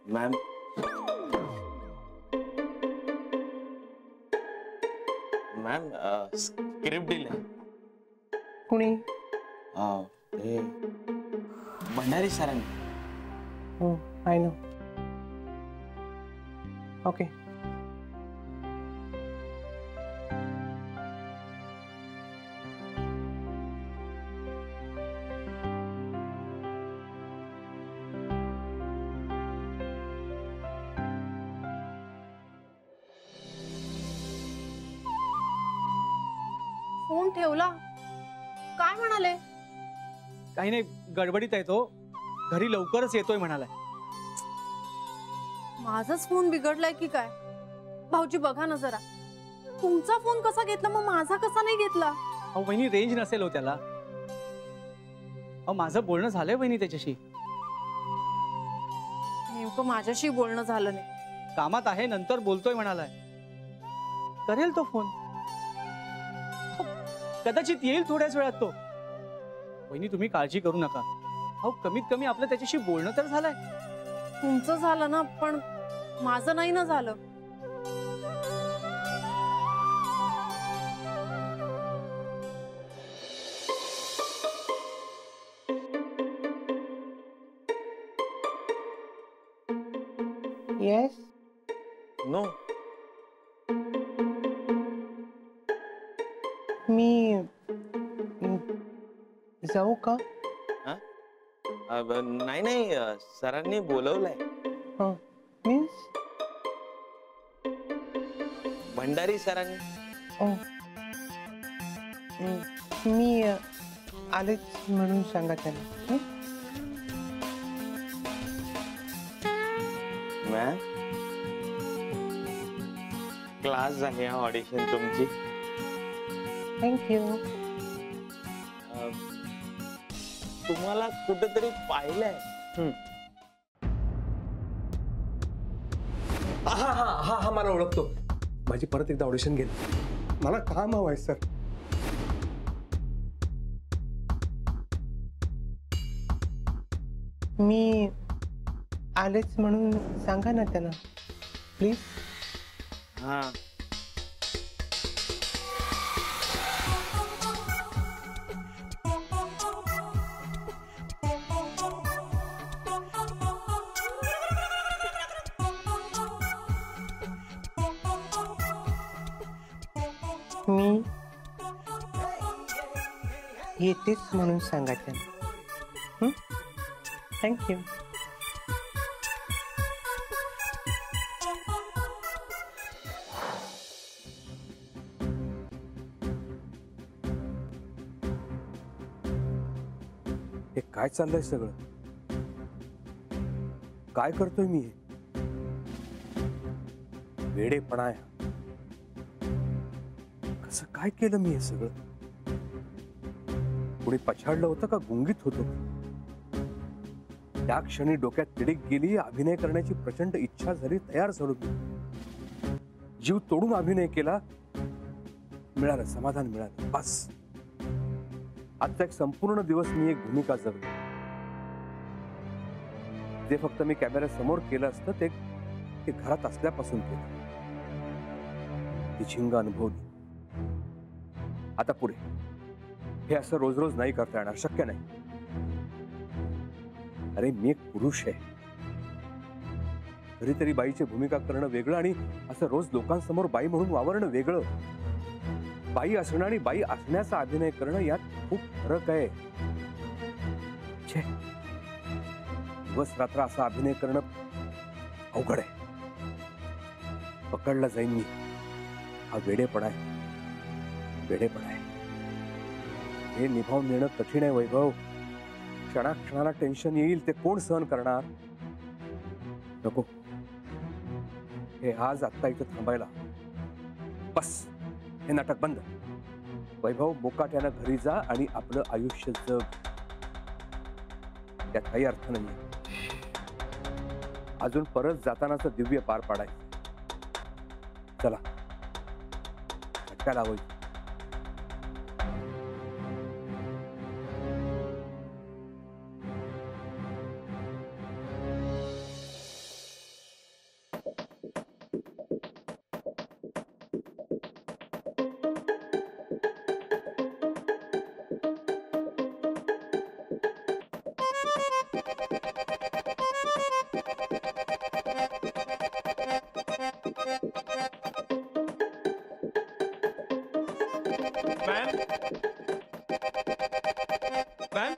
Ma'am ma'am script दिले कुणी? हे भंडारी सरांनी. हो आय नो. ओके. फोन ठेवला? काय म्हणाले? काही नाही, गडबडीत आहे तो. घरी लवकरच येतोय म्हणालाय. माझाच फोन बिघडलाय की काय? भाऊजी बघा ना जरा, तुमचा फोन कसा घेतला मग माझा कसा नाही घेतला? अहो वहिनी, रेंज नसेल हो त्याला. अहो माझं बोलणं झालंय वहिनी त्याच्याशी. नेमकं माझ्याशी बोलणं झालं नाही. कामात आहे, नंतर बोलतोय म्हणालाय. करेल तो फोन, कदाचित येईल थोड्याच वेळात तो. वहिनी तुम्ही काळजी करू नका. अहो कमीत कमी आपलं त्याच्याशी बोलणं तर झालंय. तुमचं झालं ना, पण माझं नाही ना झालं. येस. नो. मी जाऊ का? नाही नाही, सरांनी बोलवलंय. मीन्स भंडारी सरांनी. मी आलेच म्हणून सांगा त्यांना. मॅम क्लास झाली हा ऑडिशन तुमची. थँक्यू. तुम्हाला कुठेतरी पाहिलंय. हा हा हा हा मला ओळखतो. माझी परत एकदा ऑडिशन घेईल. मला काम हवं आहे सर. मी आलेच म्हणून सांगा ना त्यांना प्लीज. हा मी येतेच म्हणून सांगा त्यांना. थँक्यू. हे काय चाललंय सगळं? काय करतोय मी? वेडेपणा आहे. कसं काय केलं मी हे सगळं? कुणी पछाडलं होतं का गुंगीत होतो? त्या क्षणी डोक्यात तिडीक गेली. अभिनय करण्याची प्रचंड इच्छा झाली. तयार झालो मी. जीव तोडून अभिनय केला. मिळालं, समाधान मिळालं. बस आजचा एक संपूर्ण दिवस मी एक भूमिका जगलो. जे फक्त मी कॅमेरा समोर केलं असतं ते घरात असल्यापासून केलं. ती झिंग अनुभवली. आता पुढे हे असं रोज रोज नाही करता येणार. शक्य नाही. अरे मी एक पुरुष आहे. कधीतरी बाईची भूमिका करणं वेगळं आणि असं रोज लोकांसमोर बाई म्हणून वावरणं वेगळं. बाई असणं आणि बाई असण्याचा अभिनय करणं यात खूप फरक आहे. दिवस रात्र असा अभिनय करणं अवघड आहे. पकडला जाईन मी. हा वेडेपणा आहे. वेडेपणा आहे. हे निभावून नेणं कठीण आहे वैभव. क्षणाक्षणाला टेन्शन येईल. ते कोण सहन करणार? नको. हे आज आत्ता इथं थांबायला. बस हे नाटक बंद. वैभव मुकाट्यानं घरी जा आणि आपलं आयुष्य जग. त्यात काही अर्थ नाही. अजून परत जातानाचं दिव्य पार पाडायचं. चला झटका लावायचं. मॅम